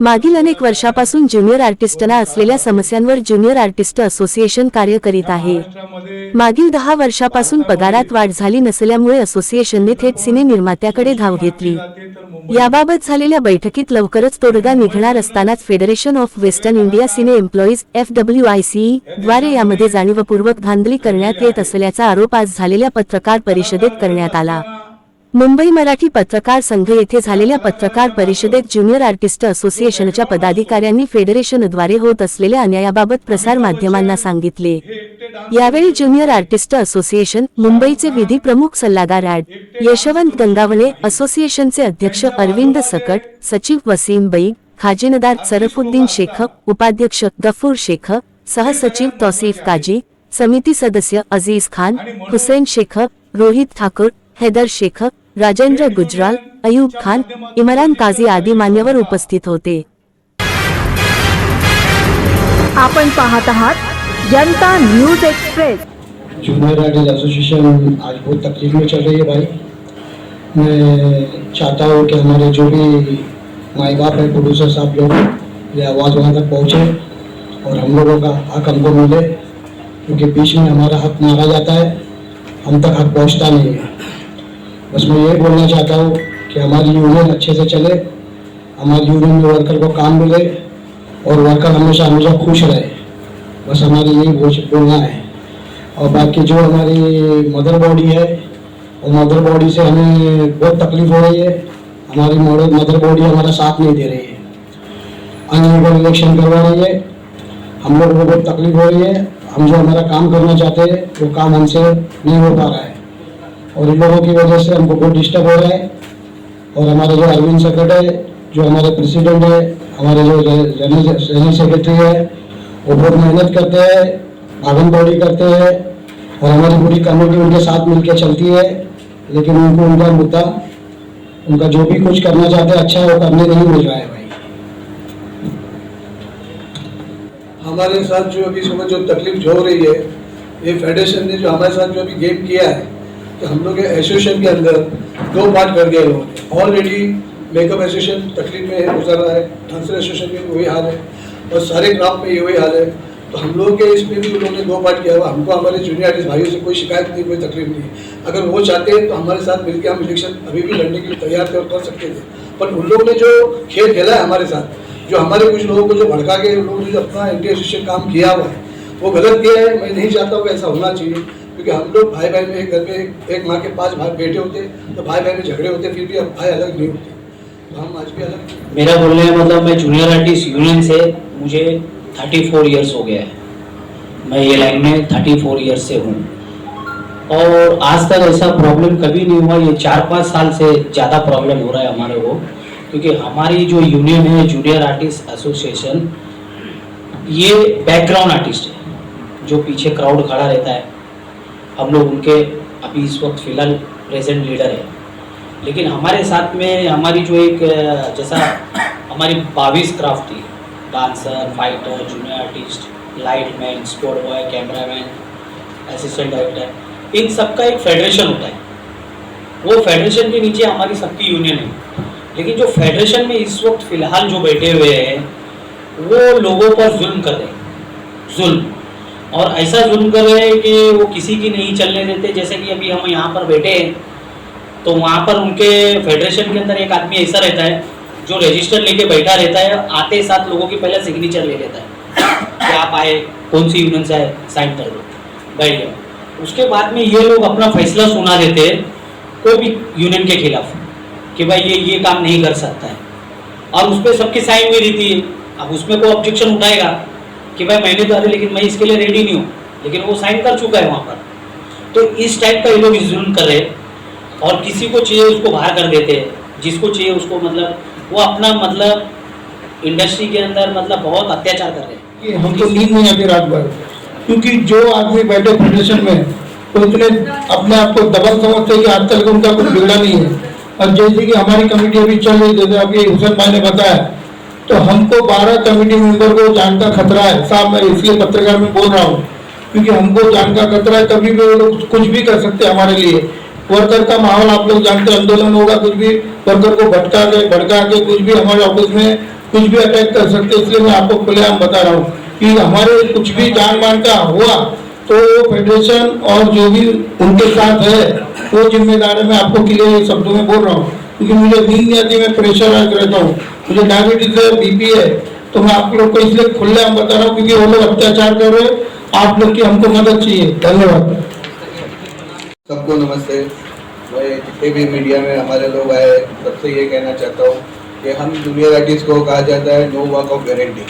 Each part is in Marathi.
मागील अनेक वर्षापासून ज्युनियर आर्टिस्टना असलेल्या समस्यांवर ज्युनियर आर्टिस्ट असोसिएशन कार्य करीत आहे। मागील 10 वर्षापासून पगारात वाढ झाली नसल्यामुळे असोसिएशनने थेट सिने निर्मात्याकडे धाव घेतली। याबाबत झालेल्या बैठकीत लवकरच तोडगा निघणार असतानाच federation of western India cine employees FWICE द्वारे यामध्ये जाणीवपूर्वक धांदली करण्यात येत असल्याचा आरोप आज झालेल्या पत्रकार परिषदेत करण्यात आला। मुंबई मराठी पत्रकार संघ येथे झालेल्या पत्रकार परिषदेत ज्युनियर आर्टिस्ट असोसिएशनच्या पदाधिकाऱ्यांनी फेडरेशनद्वारे होत असलेल्या अन्यायाबाबत प्रसार माध्यमांना सांगितले। यावेळी ज्युनियर आर्टिस्ट असोसिएशन मुंबईचे विधी प्रमुख सल्लागार यशवंत गंगावणे, असोसिएशनचे अध्यक्ष अरविंद सकट, सचिव वसीम बैग, खाजिनदार सरफुद्दीन शेख, उपाध्यक्ष गफूर शेख, सहसचिव तौसीफ काजी, समिती सदस्य अजीज खान, हुसैन शेख, रोहित ठाकुर, हैदर शेख, राजेंद्र गुजराल, अयूब खान, इमरान काझी आदी मान्यवर उपस्थित होते। आपण पाहत आहात Janta news express. Junior artist association आज बहुत तकलीफ में चल रही है भाई। मैं चाहता हूँ कि हमारे जो भी माई बाप है, प्रोड्यूसर साहब लोग, ये आवाज़ वहाँ तक पहुँचे और हम लोगों का हक हमको मिले, क्योंकि बीच में हमारा हक मारा जाता है, हम तक हक पहुँचता नहीं है। बस मैं ये बोलना चाहता हूँ कि हमारी यूनियन अच्छे से चले, हमारी यूनियन में वर्कर को काम मिले और वर्कर हमेशा हमेशा खुश रहे, बस हमारी यही बोलना है। और बाकी जो हमारी मदर बॉडी है, और मदर बॉडी से हमें बहुत तकलीफ हो रही है। हमारी मदर बॉडी हमारा साथ नहीं दे रही है, अनइक्वल इलेक्शन करवा रही है, हम लोगों को बहुत तकलीफ हो रही है। हम जो हमारा काम करना चाहते हैं वो काम हमसे नहीं हो पा रहा है और इन लोगों की वजह से हमको बहुत डिस्टर्ब हो रहा है। और हमारे जो अरविंद सकट है, जो हमारे प्रेसिडेंट है, हमारे जो जनरल सेक्रेटरी है, वो बहुत मेहनत करते हैं, भागम दौड़ी करते हैं और हमारी पूरी कमेटी उनके साथ मिलकर चलती है, लेकिन उनको उनका मुद्दा, उनका जो भी कुछ करना चाहते हैं अच्छा है, वो करने नहीं मिल रहा है भाई। हमारे साथ जो अभी समझ जो तकलीफ जो हो रही है, ये फेडरेशन ने जो हमारे साथ जो अभी गेम किया है, तो हम लोग एसोसिएशन के अंदर 2 पार्ट कर दिया लोगों ने। ऑलरेडी मेकअप एसोसिएशन तकलीफ में गुजर रहा है, डांसर एसोसिएशन में वही हाल है और सारे क्राफ्ट में ये वही हाल है। तो हम लोगों के इसमें भी उन लोगों ने 2 पार्ट किया हुआ। हमको हमारे जूनियर आर्टिस्ट भाइयों से कोई शिकायत नहीं, कोई तकलीफ नहीं। अगर वो चाहते हैं तो हमारे साथ मिलकर हम इलेक्शन अभी भी लड़ने के लिए तैयार कर सकते थे, पर उन लोगों ने जो खेल खेला है हमारे साथ, जो हमारे कुछ लोगों को जो भड़का के उन लोगों ने जो अपना एंटी एसोसिएशन काम किया हुआ है, वो गलत किया है। मैं नहीं चाहता हूँ कि ऐसा होना चाहिए, क्योंकि हम लोग भाई बहन में एक घर में एक माँ के 5 भाई बेटे होते, तो भाई बहन में झगड़े होते, फिर भी हम भाई अलग नहीं होते, तो हम आज भी अलग। मेरा बोलने का मतलब, मैं जूनियर आर्टिस्ट यूनियन से मुझे 34 इयर्स हो गया है। मैं ये लाइन में 34 इयर्स से हूँ और आज तक ऐसा प्रॉब्लम कभी नहीं हुआ। ये 4-5 साल से ज़्यादा प्रॉब्लम हो रहा है हमारे को, क्योंकि हमारी जो यूनियन है जूनियर आर्टिस्ट एसोसिएशन, ये बैकग्राउंड आर्टिस्ट है, जो पीछे क्राउड खड़ा रहता है। हम लोग उनके अभी इस वक्त फ़िलहाल प्रेजेंट लीडर है, लेकिन हमारे साथ में हमारी जो एक जैसा हमारी 22 क्राफ्ट थी, dancer, fighter, junior artist, lightman, sport boy, cameraman, assistant director, in सबका एक फेडरेशन होता है। वो फेडरेशन के नीचे हमारी सबकी यूनियन है, लेकिन जो फेडरेशन में इस वक्त फ़िलहाल जो बैठे हुए हैं, वो लोगों पर जुल्म कर रहे हैं, जुल्म, और ऐसा जुल्म कर रहे हैं कि वो किसी की नहीं चलने देते। जैसे कि अभी हम यहाँ पर बैठे हैं, तो वहाँ पर उनके फेडरेशन के अंदर एक आदमी ऐसा रहता है जो रजिस्टर लेके बैठा रहता है, आते साथ लोगों की पहले सिग्नेचर ले लेता है कि आप आए, कौन सी यूनियन से आए, साइन कर दो, बैठ गया। उसके बाद में ये लोग अपना फैसला सुना देते हैं कोई भी यूनियन के खिलाफ कि भाई ये काम नहीं कर सकता है, और उस पर सबकी साइन हुई रहती है। अब उसमें कोई ऑब्जेक्शन उठाएगा कि भाई मैंने तो, अरे लेकिन मैं इसके लिए रेडी नहीं हूँ, लेकिन वो साइन कर चुका है वहाँ पर। तो इस टाइप का ये लोग जुल्म कर रहे हैं, और किसी को चाहिए उसको बाहर कर देते हैं, जिसको चाहिए उसको, मतलब वो अपना मतलब इंडस्ट्री के अंदर मतलब बहुत अत्याचार कर रहे हैं। हमको नींद नहीं आती रात भर, क्योंकि जो आदमी बैठे फेडरेशन में तो इतने अपने आप को दबंग समझते हैं कि आज तक उनका कुछ बिगड़ा नहीं है। और जैसे कि हमारी कमेटी अभी चल रही, जैसे अभी हुसैन भाई ने बताया, तो हमको 12 कमेटी मेंबर को जान का खतरा है साहब। मैं इसलिए पत्रकार में बोल रहा हूँ क्योंकि हमको जान का खतरा है, कभी भी वो लोग कुछ भी कर सकते हैं हमारे लिए। वर्कर का माहौल आप लोग जानते हैं, आंदोलन होगा, कुछ भी वर्कर को भड़का के कुछ भी हमारे ऑफिस में कुछ भी अटैक कर सकते, इसलिए मैं आपको खुलेआम बता रहा हूँ कि हमारे कुछ भी जान मान का हुआ तो फेडरेशन और जो भी उनके साथ है वो जिम्मेदार है। मैं आपको क्लियर शब्दों में बोल रहा हूँ, क्योंकि मुझे नींद नहीं आती, मैं प्रेशराइज रहता हूँ, मुझे डायबिटीज है, बीपी है, तो मैं आप लोग को इसलिए खुलेआम बता रहा हूँ क्योंकि वो लोग अत्याचार कर रहे हैं। आप लोग की हमको मदद चाहिए। धन्यवाद। सबको नमस्ते। मैं जितने भी मीडिया में हमारे लोग आए सबसे ये कहना चाहता हूँ कि हम जूनियर आर्टिस्ट को कहा जाता है नो वर्क ऑफ गारंटी,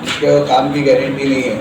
जिसके काम की गारंटी नहीं है।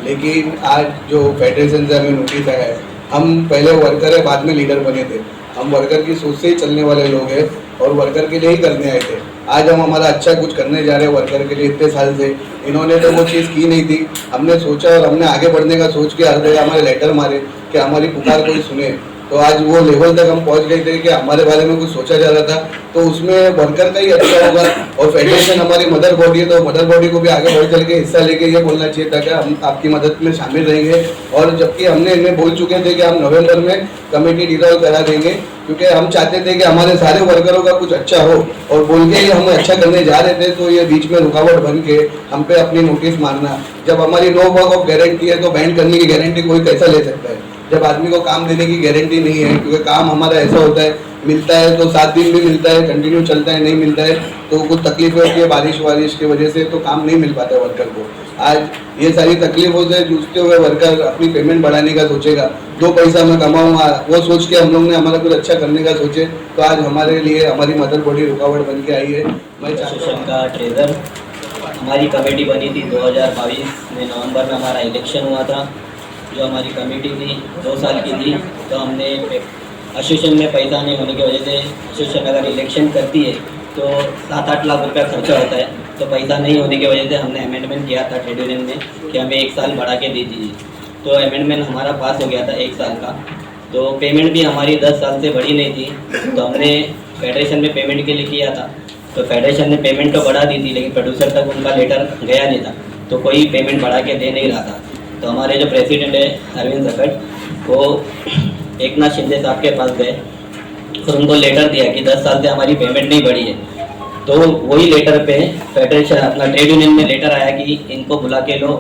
लेकिन आज जो फेडरेशन से हमें नोटिस आया है, हम पहले वर्कर है बाद में लीडर बने थे, हम वर्कर की सोच से ही चलने वाले लोग हैं और वर्कर के लिए ही करने आए थे। आज हम हमारा अच्छा कुछ करने जा रहे हैं वर्कर के लिए। इतने साल से इन्होंने तो वो चीज़ की नहीं थी, हमने सोचा और हमने आगे बढ़ने का सोच के हर जगह हमारे लेटर मारे कि हमारी पुकार कोई सुने। तो आज वो लेवल तक हम पहुंच गए थे कि हमारे बारे में कुछ सोचा जा रहा था, तो उसमें वर्कर का ही अच्छा होगा। और फेडरेशन हमारी मदर बॉडी है, तो मदर बॉडी को भी आगे बढ़ चल के हिस्सा लेके ये बोलना चाहिए था कि हम आपकी मदद में शामिल रहेंगे। और जबकि हमने इन्हें बोल चुके थे कि हम नवंबर में कमेटी डिसॉल्व करा देंगे, क्योंकि हम चाहते थे कि हमारे सारे वर्करों का कुछ अच्छा हो, और बोल के ही हम अच्छा करने जा रहे थे। तो ये बीच में रुकावट बन के हम पे अपनी नोटिस मारना, जब हमारी नो वर्क ऑफ गारंटी है तो बैंड करने की गारंटी कोई कैसा ले सकता है जब आदमी को काम देने की गारंटी नहीं है। क्योंकि काम हमारा ऐसा होता है, मिलता है तो 7 दिन भी मिलता है, कंटिन्यू चलता है, नहीं मिलता है तो कुछ तकलीफें होती है बारिश की वजह से, तो काम नहीं मिल पाता है वर्कर को। आज ये सारी तकलीफों से जूझते हुए वर्कर अपनी पेमेंट बढ़ाने का सोचेगा, 2 पैसा मैं कमाऊंगा, वो सोच के हम लोग ने हमारा कुछ अच्छा करने का सोचे, तो आज हमारे लिए हमारी मदर बॉडी रुकावट बन के आई है। मैं एसोसिएशन का ट्रेजर हमारी कमेटी बनी थी 2022 में नवंबर में हमारा इलेक्शन हुआ था। जो हमारी कमेटी थी 2 साल की थी, तो हमने एसोसिएशन में पैसा नहीं होने की वजह से, एसोसिएशन अगर इलेक्शन करती है तो 7-8 लाख रुपया खर्चा होता है, तो पैसा नहीं होने की वजह से हमने अमेंडमेंट किया था ट्रेड यूनियन में कि हमें 1 साल बढ़ा के दे दीजिए। तो अमेंडमेंट हमारा पास हो गया था 1 साल का। तो पेमेंट भी हमारी 10 साल से बढ़ी नहीं थी, तो हमने फेडरेशन में पेमेंट के लिए किया था। तो फेडरेशन ने पेमेंट तो बढ़ा दी थी, लेकिन प्रोड्यूसर तक उनका लेटर गया नहीं था, तो कोई पेमेंट बढ़ा के दे नहीं रहा था। तो हमारे जो प्रेसिडेंट है अरविंद सकट, वो एकनाथ शिंदे साहब के पास गए और उनको लेटर दिया कि 10 साल से हमारी पेमेंट नहीं बढ़ी है। तो वही लेटर पे फेडरेशन अपना ट्रेड यूनियन में लेटर आया कि इनको बुला के लो,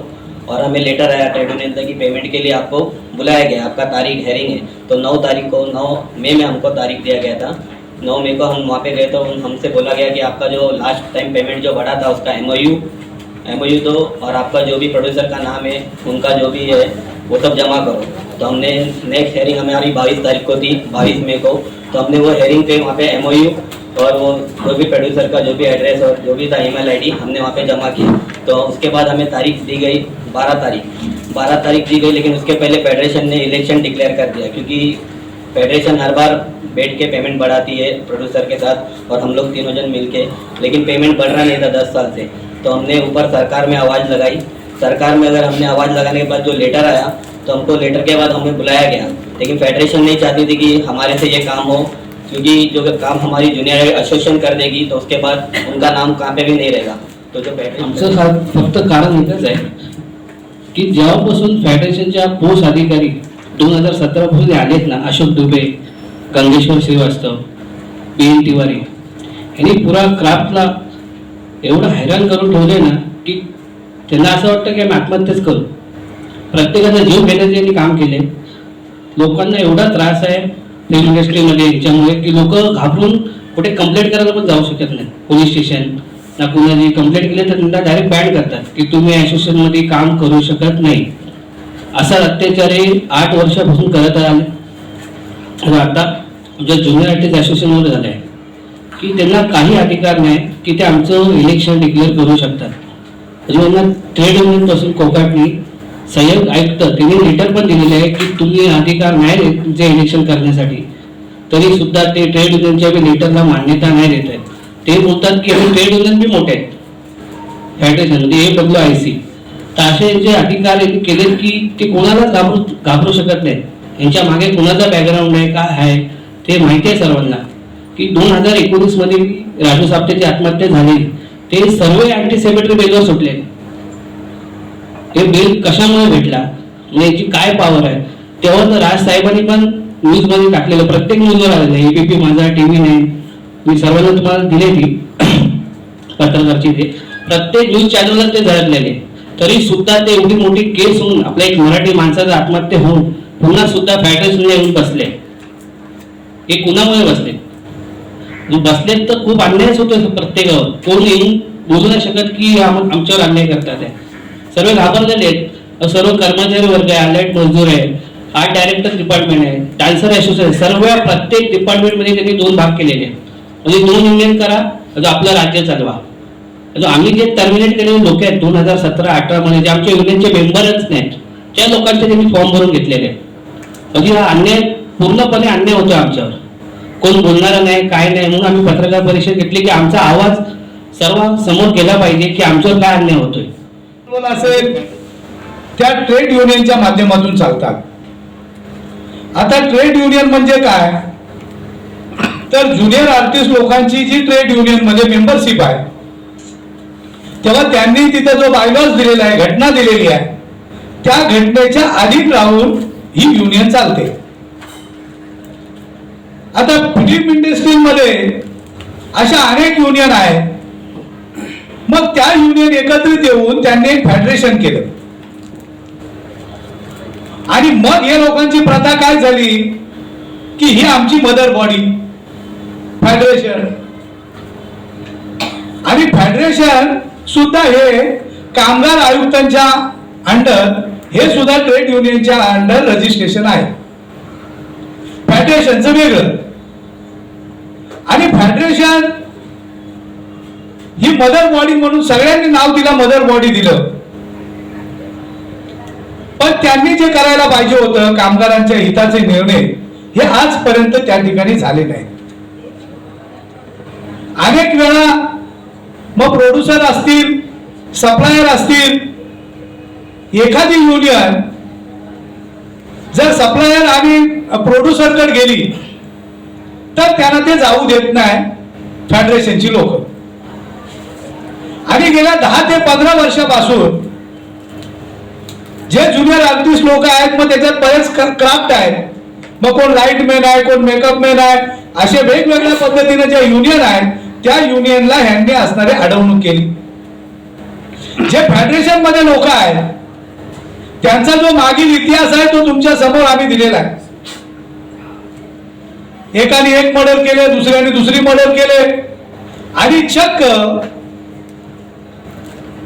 और हमें लेटर आया ट्रेड यूनियन से कि पेमेंट के लिए आपको बुलाया गया, आपका तारीख हेयरिंग है। तो 9 तारीख को 9 मई में हमको तारीख दिया गया था। 9 मई को हम वहाँ पे गए तो हमसे बोला गया कि आपका जो लास्ट टाइम पेमेंट जो बढ़ा था उसका एमओयू दो, और आपका जो भी प्रोड्यूसर का नाम है उनका जो भी है वो सब जमा करो। तो हमने नेक्स्ट हेयरिंग हमारी 22 तारीख को थी, 22 मई को, तो हमने वो हेयरिंग पे वहाँ पे एमओयू और वो जो भी प्रोड्यूसर का जो भी एड्रेस और जो भी था ईमेल आईडी हमने वहाँ पे जमा किया। तो उसके बाद हमें तारीख दी गई 12 तारीख दी गई, लेकिन उसके पहले फेडरेशन ने इलेक्शन डिक्लेयर कर दिया, क्योंकि फेडरेशन हर बार बैठ के पेमेंट बढ़ाती है प्रोड्यूसर के साथ और हम लोग तीनों जन मिलके, लेकिन पेमेंट बढ़ रहा नहीं था 10 साल से। तो हमने ऊपर सरकार में आवाज़ लगाई। सरकार में अगर हमने आवाज़ लगाने के बाद जो लेटर आया, तो हमको लेटर के बाद हमें बुलाया गया, लेकिन फेडरेशन नहीं चाहती थी कि हमारे से ये काम हो, क्योंकि जो काम हमारी जूनियर एसोसिएशन कर देगी तो उसके बाद उनका नाम कहाँ पे भी नहीं रहेगा। तो जो आमचं फक्त कारण एकच आहे की जेव्हापासून फेडरेशनच्या पोस्ट अधिकारी 2017 पासून आलेत ना, अशोक दुबे, गंगेश्वर श्रीवास्तव, BN तिवारी यांनी पुरा क्राफ्टला एवढं हैराण करून ठेवले ना की त्यांना असं वाटतं की आम्ही आत्महत्याच करू। प्रत्येकाचा जीव घेण्याचे यांनी काम केले। लोकांना एवढा त्रास आहे फिल्म इंडस्ट्रीमध्ये याच्यामुळे की लोक घाबरून कुठे कंप्लेंट करायला पण जाऊ शकत नाही। पोलीस स्टेशन ना कुणाची कंप्लेंट केली तर त्यांना डायरेक्ट बॅन करतात की तुम्ही ॲसोसिएशन मध्ये काम करू शकत नाही। असा अत्याचार हे 8 वर्षापासून करत आले। आणि आता आमच्या ज्युनियर आर्टिस्ट असोसिएशनवर झालं आहे की त्यांना काही अधिकार नाही की ते आमचं इलेक्शन डिक्लेअर करू शकतात। म्हणजे त्यांना ट्रेड युनियन पासून कोकाटनी सह्यक आयुक्त त्यांनी लेटर पण दिलेले आहे की तुम्ही अधिकार नाही देत तुमचे इलेक्शन करण्यासाठी, तरी सुद्धा ते ट्रेड युनियनच्या लेटरला मान्यता नाही देत आहेत। ते बोलतात की आम्ही ट्रेड युनियन बी मोठे आहेत फेडरेशन म्हणजे AWIC, तर असे यांचे अधिकार यांनी केलेत की ते कोणालाच घाबरू शकत नाही। यांच्या मागे कोणाचा बॅकग्राऊंड आहे काय आहे ते माहिती आहे सर्वांना की 2019 मध्ये राजू साप्तेची आत्महत्या झाली, ते सर्व अँटीसेमेट्री बेलवर सुटले। हे बिल कशामुळे भेटला, याची काय पॉवर आहे, तेव्हा तर राज साहेबांनी पण न्यूज मध्ये टाकलेलं, प्रत्येक न्यूजवर आलेलं, ABP माझा, TV9 मी सर्वांना तुम्हाला दिले ती पत्रकारची ते प्रत्येक न्यूज चॅनलला ते झळकलेले, तरी सुद्धा ते एवढी मोठी केस होऊन आपल्या एक मराठी माणसाचं आत्महत्या होऊन पुन्हा सुद्धा फेडरेशनला येऊन बसले. हे कुणामुळे बसलेत तर खूप अन्यायच होतो प्रत्येकावर. कोण येऊन बोलू नाही शकत की आमच्यावर अन्याय करतात आहे. सर्व घाबरलेले आहेत. सर्व कर्मचारी वर्ग आहे, अलर्ट मजदूर आहे, आर्ट डायरेक्टर डिपार्टमेंट आहे, डान्सर असोसिएशन, सर्व प्रत्येक डिपार्टमेंटमध्ये त्यांनी 2 भाग केलेले. म्हणजे 2 युनियन करा, आपलं राज्य चालवा. आम्ही जे टर्मिनेट केलेले लोक आहेत 2017-18 मध्ये जे आमच्या युनियनचे मेंबरच नाहीत, त्या लोकांचे त्यांनी फॉर्म भरून घेतलेले. म्हणजे हा अन्याय पूर्णपणे अन्याय होतो आमच्यावर. कोण बोलणार नाही, काय नाही, म्हणून आम्ही पत्रकार परिषद घेतली की आमचा आवाज सर्व समोर गेला पाहिजे की आमच्यावर काय अन्याय होतोय. असेल त्या ट्रेड युनियनच्या माध्यमातून चालतात. आता ट्रेड युनियन म्हणजे काय, तर ज्युनियर आर्टिस्ट लोकांची जी ट्रेड युनियन मध्ये मेंबरशिप आहे, तेव्हा त्यांनी तिथे जो बायलॉज दिलेला आहे, घटना दिलेली आहे, त्या घटनेच्या अधीन राहून ही युनियन चालते. आता फिल्म इंडस्ट्रीमध्ये अशा अनेक युनियन आहेत. मग त्या युनियन एकत्रित येऊन त्यांनी एक फेडरेशन केलं. आणि मग या लोकांची प्रथा काय झाली की ही आमची मदर बॉडी फेडरेशन. आणि फेडरेशन सुद्धा हे कामगार आयुक्तांच्या अंडर, हे सुद्धा ट्रेड युनियनच्या अंडर रजिस्ट्रेशन आहे. फेडरेशनचं वेगळं. आणि फेडरेशन ही मदर बॉडी म्हणून सगळ्यांनी नाव दिलं, मदर बॉडी दिलं. पण त्यांनी जे करायला पाहिजे होतं कामगारांच्या हिताचे निर्णय, हे आजपर्यंत त्या ठिकाणी झाले नाही. अनेक वेळा मग प्रोड्युसर असतील, सप्लायर असतील, एखादी युनियन जर सप्लायर आणि प्रोड्युसरकडे गेली तर त्यांना ते जाऊ देत नाही फेडरेशनची लोक. आणि गेल्या 10 ते 15 वर्षापासून जे ज्युनियर आर्टिस्ट लोक आहेत, मग त्याच्यात बरेच क्राफ्ट आहेत, मग कोण लाईट मॅन आहे, कोण मेकअप मॅन आहे, असे वेगवेगळ्या पद्धतीने ज्या युनियन आहेत त्या युनियनला ह्यांनी असणारे अडवणूक केली. जे फेडरेशन मध्ये लोक आहेत त्यांचा जो मागील इतिहास आहे तो तुमच्या समोर आम्ही दिलेला आहे. एकाने एक मर्डर केले, दुसऱ्याने दुसरी मर्डर केले. आणि चक्क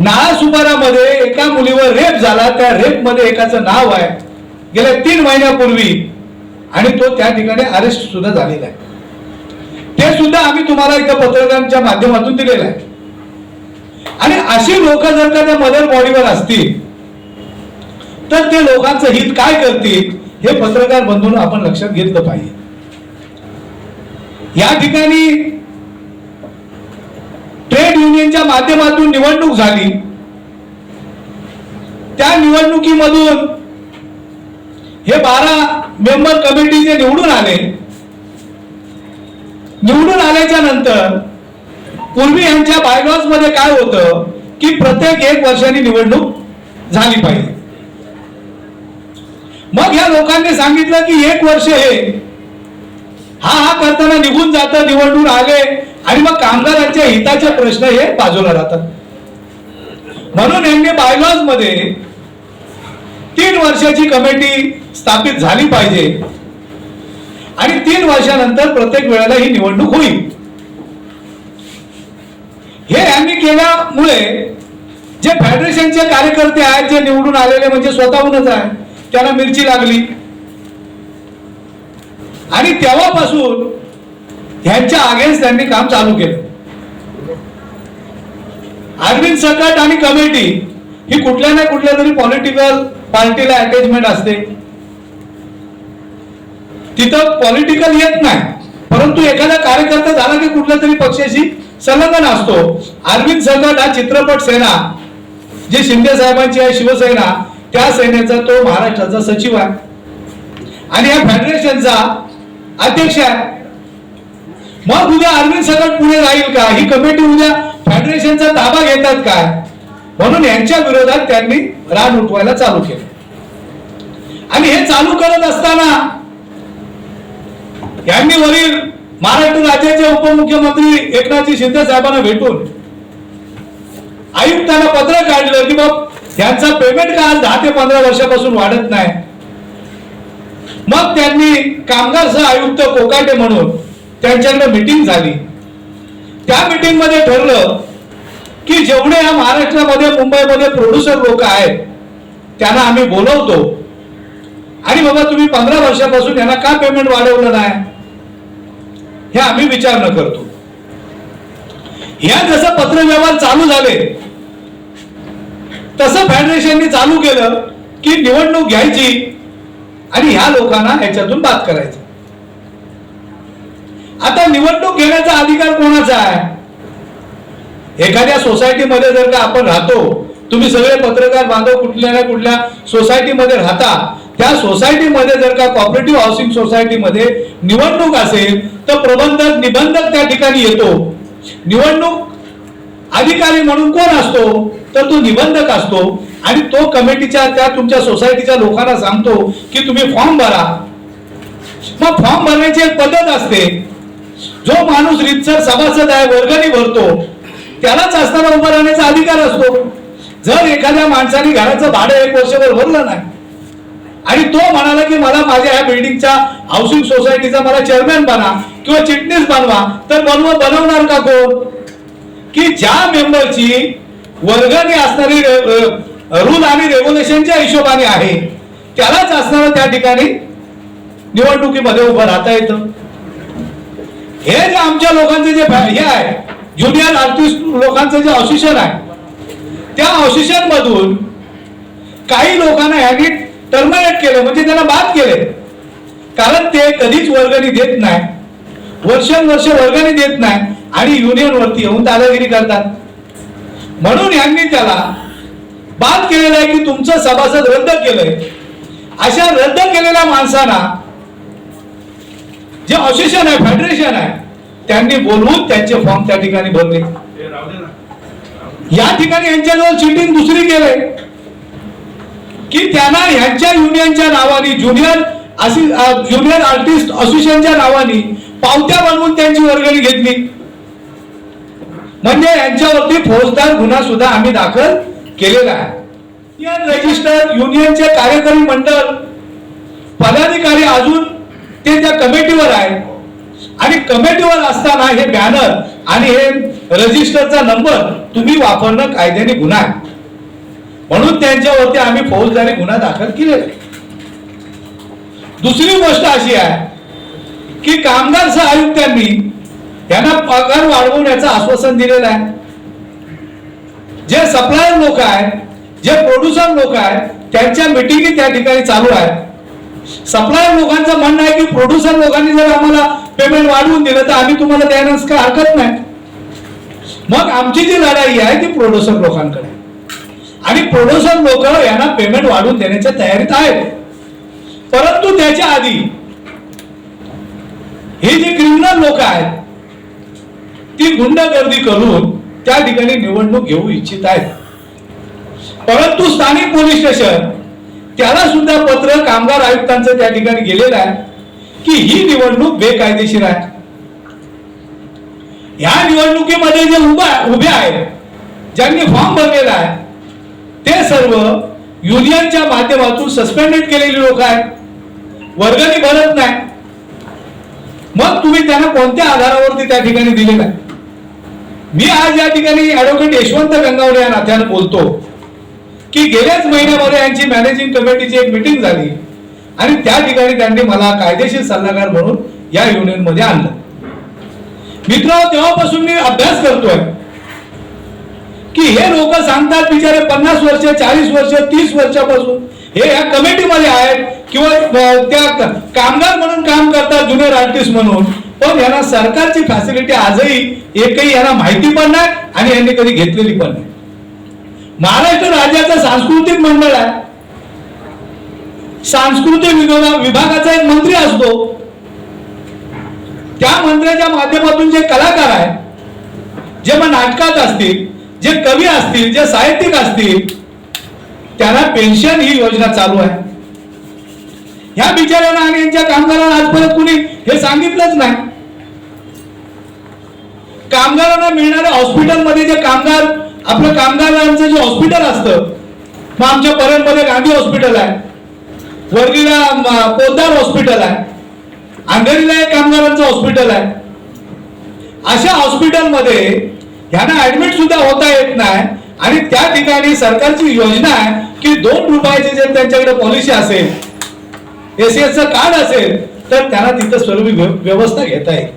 नाळासुपारामध्ये एका मुलीवर रेप झाला. त्या रेप मध्ये एकाचं नाव आहे गेल्या 3 महिन्यापूर्वी, आणि तो त्या ठिकाणी अरेस्ट सुद्धा झालेला आहे. ते सुद्धा आम्ही तुम्हाला इथं पत्रकारांच्या माध्यमातून दिलेलं आहे. आणि अशी लोक जर का त्या मदर बॉडीवर असतील तर ते लोकांचं हित काय करतील हे पत्रकार बंधूंनो आपण लक्षात घेतलं पाहिजे. या ठिकाणी ट्रेड युनियनच्या माध्यमातून निवडणूक झाली. त्या निवडणुकीमधून हे 12 मेंबर कमिटी जे निवडून आले. निवडून आल्याच्या नंतर पूर्वी यांच्या बायलॉज मध्ये काय होतं की प्रत्येक 1 वर्षांनी निवडणूक झाली पाहिजे. मग या लोकांनी सांगितलं की 1 वर्ष हे हा करताना निघून जातं, निवडून आले आणि मग कामगारांच्या हिताचे प्रश्न हे बाजूला राहतात. म्हणून यांनी बायलॉज मध्ये 3 वर्षाची कमिटी स्थापित झाली पाहिजे आणि 3 वर्षानंतर प्रत्येक वेळेला ही निवडणूक होईल. हे यांनी केल्यामुळे जे फेडरेशनचे कार्यकर्ते आहेत जे निवडून आलेले म्हणजे स्वतःहूनच आहे, त्यांना मिरची लागली. आणि तेव्हापासून ह्यांच्या अगेन्स्ट त्यांनी काम चालू केलं. अरविंद सकट आणि कमिटी ही कुठल्या ना कुठल्या तरी पॉलिटिकल पार्टीला अटॅचमेंट असते. तिथं पॉलिटिकल येत नाही, परंतु एखादा कार्यकर्ता झाला की कुठल्या तरी पक्षाशी संलग्न असतो. अरविंद सकट हा चित्रपट सेना जी शिंदे साहेबांची आहे, शिवसेना, त्या सेनेचा तो महाराष्ट्राचा सचिव आहे आणि या फेडरेशनचा अध्यक्ष आहे. मग उद्या अरविंद सकट पुढे राहील का? ही कमिटी उद्या फेडरेशनचा ताबा घेतात काय? म्हणून यांच्या विरोधात त्यांनी रान उठवायला चालू केलं. आणि हे चालू करत असताना यांनी वरील महाराष्ट्र राज्याचे उपमुख्यमंत्री एकनाथजी शिंदे साहेबांना भेटून आयुक्तांना पत्र काढलं की बाब त्यांचा पेमेंट का आज 10 ते 15 वर्षापासून वाढत नाही. मग त्यांनी कामगार सह आयुक्त कोकाटे म्हणून त्यांच्याकडे मीटिंग झाली. त्या मीटिंग मध्ये ठरलं की जेवढे या महाराष्ट्रामध्ये मुंबईमध्ये प्रोड्युसर लोक आहेत त्यांना आम्ही बोलवतो आणि बाबा तुम्ही 15 वर्षापासून यांना का पेमेंट वाढवलं नाही हे आम्ही विचारणा करतो. या जसं पत्रव्यवहार चालू झाले तसं फेडरेशनने चालू केलं की निवडणूक घ्यायची आणि ह्या लोकांना याच्यातून बाद करायचं. आता निवडणूक घेण्याचा अधिकार कोणाचा आहे? एखाद्या सोसायटीमध्ये जर का आपण राहतो, तुम्ही सगळे पत्रकार बांधव कुठल्या ना कुठल्या सोसायटीमध्ये राहता, त्या सोसायटीमध्ये जर का कॉपरेटिव्ह हाऊसिंग सोसायटीमध्ये निवडणूक असेल तर प्रबंधक निबंधक त्या ठिकाणी येतो. निवडणूक अधिकारी म्हणून कोण असतो तर तो निबंधक असतो आणि तो कमिटीच्या त्या तुमच्या सोसायटीच्या लोकांना सांगतो की तुम्ही फॉर्म भरा. मग फॉर्म भरण्याची एक पद्धत असते. जो माणूस रीतसर सभासद आहे, वर्गणी भरतो, त्यालाच असताना उभं राहण्याचा अधिकार असतो. जर एखाद्या माणसाने घराचं भाडं 1 वर्षभर भरलं नाही आणि तो म्हणाला की मला माझ्या ह्या बिल्डिंगच्या हाऊसिंग सोसायटीचा मला चेअरमॅन बना किंवा चिटणीस बनवा, तर बनवणार का कोण? की ज्या मेंबरची वर्गणी असणारी रूल आणि रेग्युलेशनच्या हिशोबाने आहे त्यालाच असणारं त्या ठिकाणी निवडणुकीमध्ये उभं राहता येतं. हे जे आमच्या लोकांचे जे हे आहे, ज्युनियर आर्टिस्ट लोकांचं जे असोसिएशन आहे, त्या असोसिएशन मधून काही लोकांना यांनी टर्मिनेट केलं, म्हणजे त्यांना बाद केले. कारण ते कधीच वर्गणी देत नाही, वर्षानुवर्ष वर्गणी देत नाही आणि युनियन वरती येऊन दादागिरी करतात. म्हणून यांनी त्याला बाद केलेलं आहे की तुमचं सभासद रद्द केलंय. अशा रद्द केलेल्या माणसांना जे असोसिएशन आहे, फेडरेशन आहे, त्यांनी बोलवून त्यांचे फॉर्म त्या ठिकाणी भरले. या ठिकाणी यांच्याजवळ चिटिंग दुसरी केलंय की त्यांना ह्यांच्या युनियनच्या नावाने ज्युनियर आर्टिस्ट असोसिएशनच्या नावाने पावत्या बनवून त्यांची वर्गणी घेतली. म्हणजे यांच्यावरती फौजदार गुन्हा सुद्धा आम्ही दाखल केलेला आहे. युनियन रजिस्टर, युनियनचे कार्यकारी मंडळ पदाधिकारी अजून ते त्या कमिटीवर आहे आणि कमिटीवर असताना हे बॅनर आणि हे रजिस्टरचा नंबर तुम्ही वापरणं कायद्याने गुन्हा आहे. म्हणून त्यांच्यावरती आम्ही फौजदारी गुन्हा दाखल केलेला. दुसरी गोष्ट अशी आहे की कामगार सह आयुक्तांनी यांना पगार वाढवण्याचं आश्वासन दिलेलं आहे. जे सप्लायर लोक आहेत, जे प्रोड्युसर लोक आहेत, त्यांच्या मिटिंगी त्या ठिकाणी चालू आहेत. सप्लायर लोकांचं म्हणणं आहे की प्रोड्युसर लोकांनी जर आम्हाला पेमेंट वाढवून दिलं तर आम्ही तुम्हाला द्यायलाच काय हरकत नाही. मग आमची जी लढाई आहे ती प्रोड्युसर लोकांकडे आणि प्रोड्युसर लोक यांना पेमेंट वाढवून देण्याच्या तयारीत आहेत. परंतु त्याच्या आधी हे जे क्रिमिनल लोक आहेत ती गुंडगर्दी करून त्या ठिकाणी निवडणूक घेऊ इच्छित आहेत. परंतु स्थानिक पोलीस स्टेशन त्याला सुद्धा पत्र कामगार आयुक्तांचं त्या ठिकाणी गेलेलं आहे की ही निवडणूक बेकायदेशीर आहे. या निवडणुकीमध्ये जे उभे आहेत, ज्यांनी फॉर्म भरलेला आहे, ते सर्व युनियनच्या माध्यमातून सस्पेंडेड केलेली लोक आहेत, वर्गणी भरत नाही. मग तुम्ही त्यांना कोणत्या आधारावरती त्या ठिकाणी दिलेलं आहे? मी आज या ठिकाणी ऍडव्होकेट यशवंत गंगावडे या नात्याने बोलतो की गेल्याच महिन्यामध्ये यांची मॅनेजिंग कमिटीची एक मीटिंग झाली आणि त्या ठिकाणी त्यांनी मला कायदेशीर सल्लागार म्हणून या युनियन मध्ये आणलं. मित्र, तेव्हापासून मी अभ्यास करतोय की हे लोक सांगतात बिचारे 50 वर्ष, 40 वर्ष, 30 वर्षापासून हे या कमिटीमध्ये आहेत किंवा त्या कामगार म्हणून काम करतात, ज्युनियर आर्टिस्ट म्हणून, पण यांना सरकारची फॅसिलिटी आजही एकही यांना माहिती पण नाही आणि यांनी कधी घेतलेली पण नाही. महाराष्ट्र राज्याचं सांस्कृतिक मंडळ आहे, सांस्कृतिक विभागाचा एक मंत्री असतो. त्या मंत्र्याच्या माध्यमातून जे कलाकार आहेत, जे मग नाटकात असतील, जे कवी असतील, जे साहित्यिक असतील, त्यांना पेन्शन ही योजना चालू आहे. ह्या बिचाऱ्यांना आणि यांच्या कामगारांना आजपर्यंत कुणी हे सांगितलंच नाही. कामगारांना मिळणाऱ्या हॉस्पिटलमध्ये जे कामगार आपलं कामगारांचं जे हॉस्पिटल असतं, मग आमच्या परळमध्ये गांधी हॉस्पिटल आहे, वर्लीला पोद्दार हॉस्पिटल आहे, अंधेरीला एक कामगारांचं हॉस्पिटल आहे. अशा हॉस्पिटलमध्ये ह्यांना ऍडमिट सुद्धा होता येत नाही आणि त्या ठिकाणी सरकारची योजना आहे की 2 रुपयाची जर त्यांच्याकडे पॉलिसी असेल, एसीएसचं कार्ड असेल, तर त्यांना तिथं सर्व व्यवस्था घेता येईल,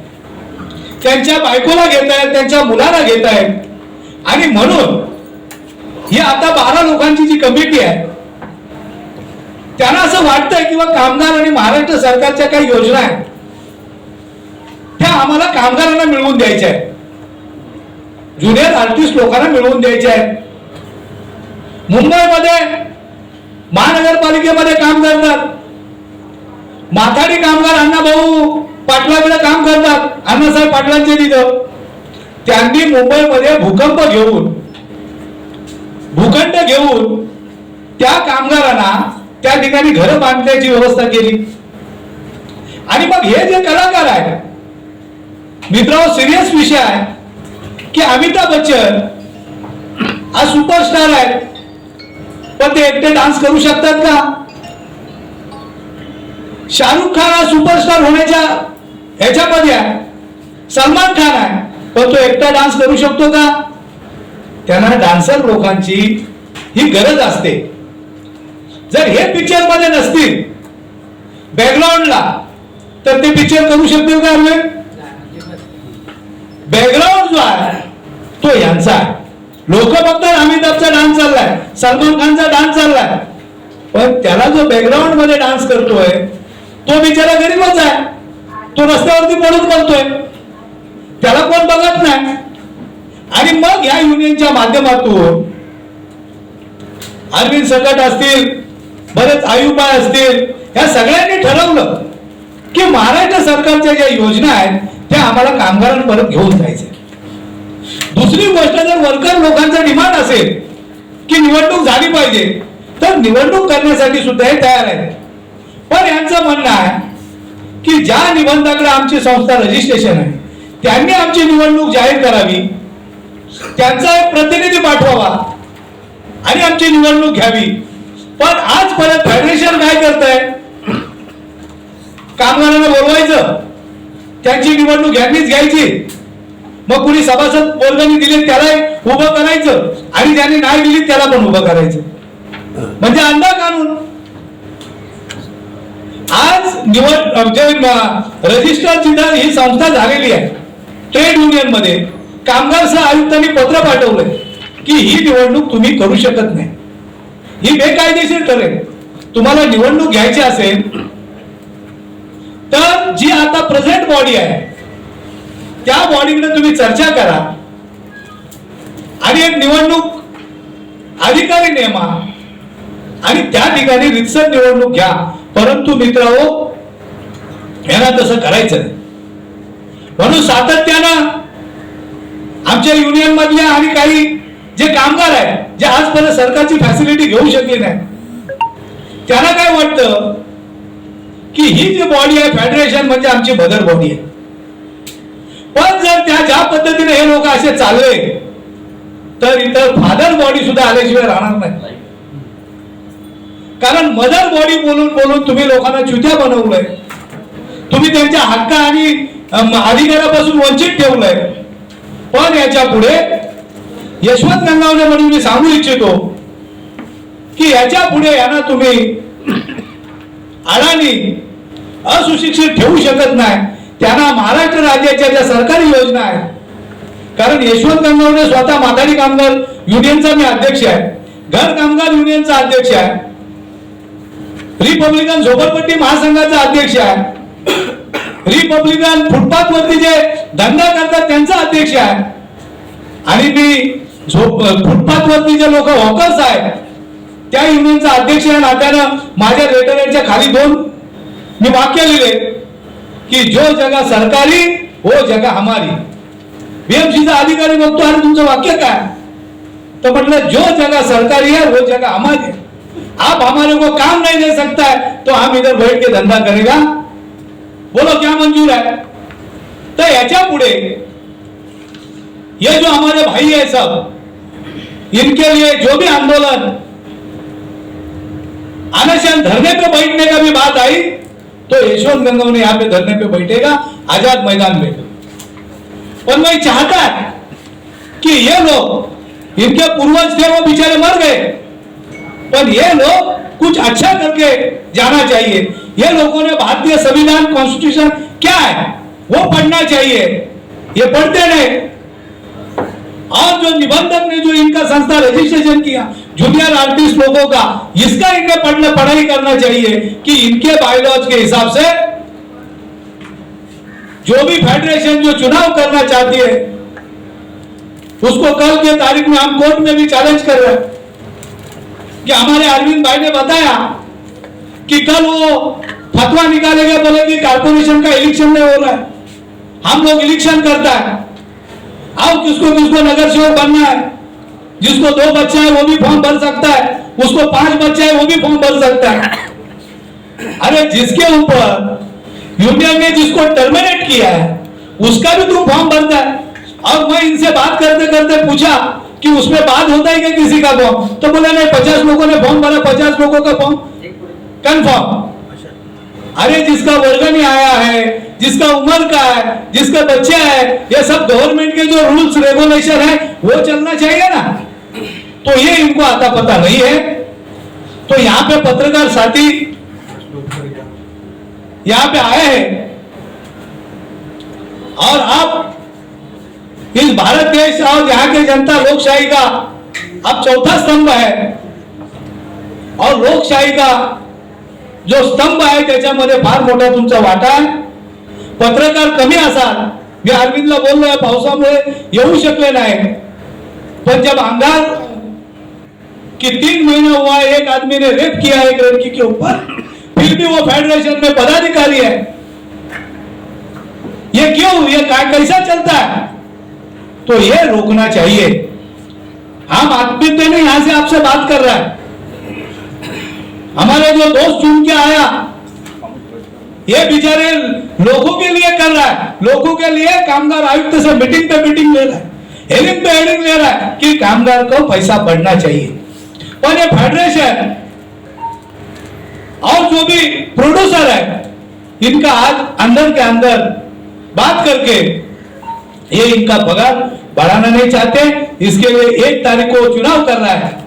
त्यांच्या बायकोला घेता येईल, त्यांच्या मुलाला घेता येईल. आणि म्हणून ही आता 12 लोकांची जी कमिटी आहे, त्यांना असं वाटतंय किंवा कामगार आणि महाराष्ट्र सरकारच्या काही योजना आहेत त्या आम्हाला कामगारांना मिळवून द्यायच्या आहेत, ज्युनियर आर्टिस्ट लोकांना मिळवून द्यायच्या आहेत. मुंबईमध्ये महानगरपालिकेमध्ये काम करतात माथाडी कामगार अण्णाभाऊ पाटलाकडे काम करतात, अण्णासाहेब पाटलांचे तिथं. त्यांनी मुंबईमध्ये भूखंड घेऊन त्या कामगारांना त्या ठिकाणी घरं बांधण्याची व्यवस्था केली. आणि मग हे जे कलाकार आहेत मित्रांनो, सिरियस विषय आहे की अमिताभ बच्चन हा सुपरस्टार आहे, पण ते एकटे डान्स करू शकतात का? शाहरुख खान हा सुपरस्टार होण्याच्या ह्याच्यामध्ये आहे, सलमान खान आहे, पण तो एकटा डान्स करू शकतो का? त्यांना डान्सर लोकांची ही गरज असते. जर हे पिक्चर मध्ये नसतील बॅकग्राऊंडला, तर ते पिक्चर करू शकतील का? बॅकग्राऊंड जो आहे तो यांचा आहे. लोक बघतात अमिताभचा डान्स चाललाय, सलमान खानचा डान्स चाललाय, पण त्याला जो बॅकग्राऊंड मध्ये डान्स करतोय तो बिचारा गरीबच आहे, तो रस्त्यावरती पडून करतोय, त्याला कोण बघत नाही. आणि मग या युनियनच्या माध्यमातून अरविंद सकट असतील, बरेच आयुबाई असतील, या सगळ्यांनी ठरवलं की महाराष्ट्र सरकारच्या ज्या योजना आहेत त्या आम्हाला कामगारांपर्यंत घेऊन जायचे. दुसरी गोष्ट, जर वर्कर लोकांचा डिमांड असेल की निवडणूक झाली पाहिजे, तर निवडणूक करण्यासाठी सुद्धा हे तयार आहेत. पण यांचं म्हणणं आहे की ज्या निबंधाकडे आमची संस्था रजिस्ट्रेशन आहे त्यांनी आमची निवडणूक जाहीर करावी, त्यांचा एक प्रतिनिधी पाठवावा आणि आमची निवडणूक घ्यावी. पण आज परत फेडरेशन काय करतंय, कामगारांना बोलवायचं, त्यांची निवडणूक यांनीच घ्यायची, मग कुणी सभासद वर्गाने दिले त्याला उभं करायचं आणि ज्यांनी नाही दिली त्याला पण उभं करायचं, म्हणजे अंधा कानून. आज रजिस्टर जिथं ही संस्था झालेली आहे ट्रेड युनियन मध्ये, कामगार सह आयुक्तांनी पत्र पाठवलंय की ही निवडणूक तुम्ही करू शकत नाही, ही बेकायदेशीर ठरेल. तुम्हाला निवडणूक घ्यायची असेल तर जी आता प्रेझेंट बॉडी आहे त्या बॉडीकडे तुम्ही चर्चा करा आणि एक निवडणूक अधिकारी नेमा आणि त्या ठिकाणी रितसर निवडणूक घ्या. परंतु मित्रांनो, यांना तसं करायचं नाही. म्हणून सातत्यानं आमच्या युनियन मधल्या आणि काही जे कामगार आहेत जे आजपर्यंत सरकारची फॅसिलिटी घेऊ शकले नाही, त्यांना काय वाटतं की ही जी बॉडी आहे फेडरेशन म्हणजे आमची मदर बॉडी आहे. पण जर त्या ज्या पद्धतीने हे लोक असे चालले तर इतर फादर बॉडी सुद्धा आल्याशिवाय राहणार नाही. कारण मदर बॉडी बोलून बोलून तुम्ही लोकांना चुत्या बनवलंय, तुम्ही त्यांच्या हक्क आणि अधिकारापासून वंचित ठेवलंय. पण याच्या पुढे यशवंत गंगावणे म्हणून मी सांगू इच्छितो की याच्या पुढे यांना तुम्ही अडाणी असुशिक्षित ठेवू शकत नाही. त्यांना महाराष्ट्र राज्याच्या ज्या सरकारी योजना आहेत, कारण यशवंत गंगावणे स्वतः माथाडी कामगार युनियनचा मी अध्यक्ष आहे, घर कामगार युनियनचा अध्यक्ष आहे, रिपब्लिकन झोपडपट्टी महासंघाचा अध्यक्ष आहे, रिपब्लिकन फुटपाथ वरती जे धंदा करतात त्यांचा अध्यक्ष आहे, आणि मी फुटपाथ वरती जे लोक वॉकर्स आहेत त्या युनियनचा अध्यक्ष या नात्यानं माझ्या लेटरच्या खाली 2 मी वाक्य लिहिले की जो जगह सरकारी वो जगह हमारी. बीएमसीचा अधिकारी बघतो, अरे तुमचं वाक्य काय? तो मतलब जो जगह सरकारी है वो जगह हमारी है, आप हमारे को काम नहीं दे सकता है तो हम इधर बैठ के धंधा करेगा, बोलो क्या मंजूर है? तर याच्या पुढे ये जो हमारे भाई है सब, इनके लिए जो भी आंदोलन, अनशन धरने पे बैठने का भी बात आई तो यशवंत गंगवने यहाँ पे धरने पे बैठेगा आजाद मैदान में। पर मैं चाहता है कि ये लोग, इनके पूर्वज थे वो बेचारे मर गए, पर ये लोग कुछ अच्छा करके जाना चाहिए। ये लोगों ने भारतीय संविधान कॉन्स्टिट्यूशन क्या है वो पढ़ना चाहिए, ये पढ़ते नहीं। और जो निबंधक ने जो इनका संस्था रजिस्ट्रेशन किया जूनियर आर्टिस्ट लोगों का, इसका इन्हें पढ़ाई करना चाहिए कि इनके बायलॉज के हिसाब से जो भी फेडरेशन जो चुनाव करना चाहती है उसको कल के तारीख में हम कोर्ट में भी चैलेंज कर रहे हैं कि हमारे अरविंद भाई ने बताया कि कल वो फतवा निकालेंगे, बोले कि कारपोरेशन का इलेक्शन नहीं हो रहा है, हम लोग इलेक्शन करता है। अब किसको किसको नगर सेवक बनना है, जिसको 2 बच्चे हैं वो भी फॉर्म भर सकता है, उसको 5 बच्चे हैं वो भी फॉर्म भर सकता है। अरे जिसके ऊपर यूनियन ने जिसको टर्मिनेट किया है उसका भी तुम फॉर्म भरता है। और मैं इनसे बात करते करते पूछा कि उसमें बात होता है कि किसी का फॉर्म, तो बोले नहीं 50 लोगों ने फॉर्म भरा, 50 लोगों का फॉर्म कंफर्म। अरे जिसका वर्ग नहीं आया है, जिसका उम्र का है, जिसके बच्चे हैं, ये सब गवर्नमेंट के जो रूल्स रेगुलेशन है वो चलना चाहिए ना। तो ये इनको आता पता नहीं है। तो यहाँ पे पत्रकार साथी यहाँ पे आए हैं और अब इस भारत देश और यहाँ की जनता लोकशाही का अब चौथा स्तंभ है और लोकशाही का जो स्तंभ आहे त्याच्यामध्ये फार मोठा तुमचा वाटा आहे। पत्रकार कमी असाल, मी अरविंदला बोललोय पावसामुळे येऊ शकले नाही, पण जब अंगार कि 3 महीना हुआ एक आदमी ने रेप किया एक लड़की के ऊपर, फिर भी वो फेडरेशन में पदाधिकारी है, ये क्यों, ये कैसा चलता है? तो ये रोकना चाहिए। हम आत्मीयता नहीं यहां से आपसे बात कर रहा है, हमारे जो दोस्त चुन के आया ये बेचारे लोगों के लिए कर रहा है, लोगों के लिए कामगार आयुक्त से मीटिंग पे मीटिंग ले रहा है, हेरिंग पे हेरिंग ले रहा है कि कामगार को पैसा बढ़ना चाहिए। पर ये फेडरेशन और जो भी प्रोड्यूसर है इनका आज अंदर के अंदर बात करके ये इनका पगार बढ़ाना नहीं चाहते, इसके लिए 1 तारीख को चुनाव कर रहा है।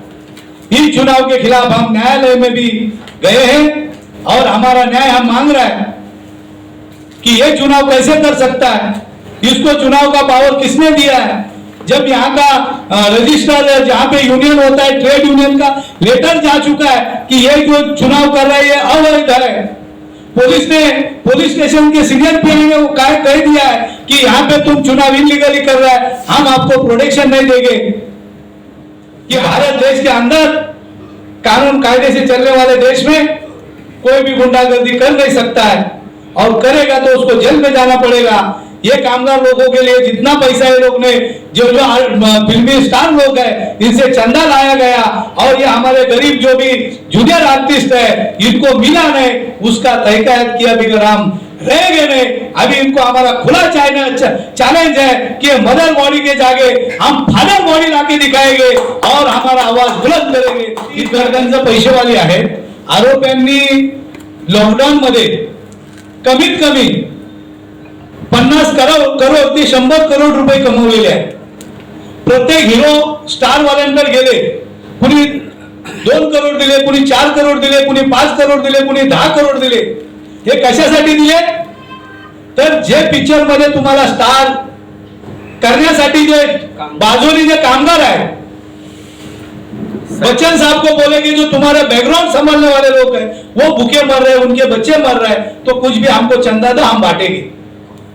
इस चुनाव के खिलाफ हम न्यायालय में भी गए हैं और हमारा न्याय हम मांग रहा है कि ये चुनाव कैसे कर सकता है, इसको चुनाव का पावर किसने दिया है। जब यहाँ का रजिस्टर जहाँ पे यूनियन होता है ट्रेड यूनियन का लेटर जा चुका है कि ये जो चुनाव कर रहा है ये अवैध है, पुलिस ने पुलिस स्टेशन के सीनियर पीआई ने वो कह दिया है कि यहाँ पे तुम चुनाव इलीगली कर रहा है, हम आपको प्रोटेक्शन नहीं देंगे। कि भारत देश के अंदर कानून कायदे से चलने वाले देश में कोई भी गुंडागर्दी कर नहीं सकता है और करेगा तो उसको जेल में जाना पड़ेगा। ये कामगार लोगों के लिए जितना पैसा ये लोग ने जो फिल्मी स्टार लोग हैं इनसे चंदा लाया गया और ये हमारे गरीब जो भी जूनियर आर्टिस्ट है इनको मिला नहीं, उसका तहकीकात किया बगैर हम रहेंगे नहीं। अभी इनको हमारा खुला चैलेंज है कि मदर बॉडी के जागे हम फादर बॉडी लाके दिखाएंगे और हमारा आवाज बुलंद करेंगे। ही गरगंज पैसेवाली आहे। आरोपींनी लॉकडाऊन मध्ये कमीत कमी 50 करोड ते 100 करोड रुपये कमवलेले आहेत। प्रत्येक हिरो स्टार वाल्यांकडे गेले, कुणी 2 करोड दिले, कुणी 4 करोड दिले, कुणी 5 करोड दिले, कुणी 10 करोड दिले। हे कशासाठी दिले? तर जे पिक्चर मध्ये तुम्हाला स्टार करण्यासाठी जे बाजूने जे कामगार आहे, बच्चन साहब को बोले कि जो तुम्हारे बैकग्राउंड संभालने वाले लोग हैं वो भूखे मर रहे हैं, उनके बच्चे मर रहे हैं, तो कुछ भी हमको चंदा दो हम बांटेंगे।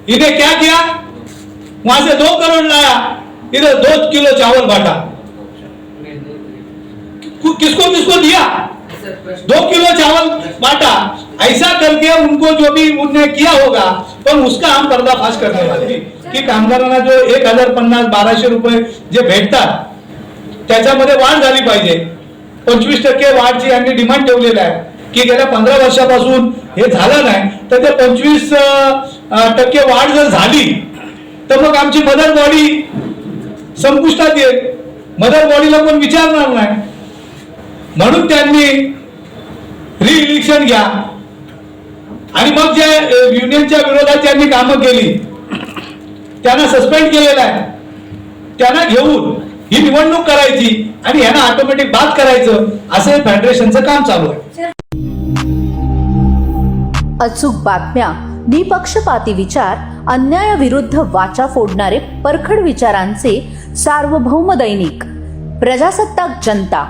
इन्हें क्या किया? वहां से 2 करोड़ लाया, इधर 2 किलो चावल बांटा। किसको किसको दिया? 2 किलो चावल बांटा। ऐसा करके उनको जो भी उन्होंने किया होगा पण उसका हम पर्दाफाश करने वाले की कामगारांना जो 1050-1200 रुपये जे भेटतात त्याच्यामध्ये वाढ झाली पाहिजे। 25% वाढची यांनी डिमांड ठेवलेली आहे की गेल्या 15 वर्षापासून हे झालं नाही, तर ते 25% वाढ जर झाली तर मग आमची मदर बॉडी संपुष्टात येईल, मदर बॉडीला कोण विचारणार नाही. म्हणून त्यांनी रिइलेक्शन घ्या आणि मग ज्या युनियनच्या विरोधात ज्यांनी कामं केली त्यांना सस्पेंड केलेलं आहे, त्यांना घेऊन ही निवडणूक करायची आणि यांना ऑटोमॅटिक बाद करायचं, असं हे फेडरेशनचं काम चालू आहे. अचूक बातम्या, निपक्षपाती विचार, अन्यायाविरुद्ध वाचा फोडणारे परखड विचारांचे सार्वभौम दैनिक प्रजासत्ताक जनता.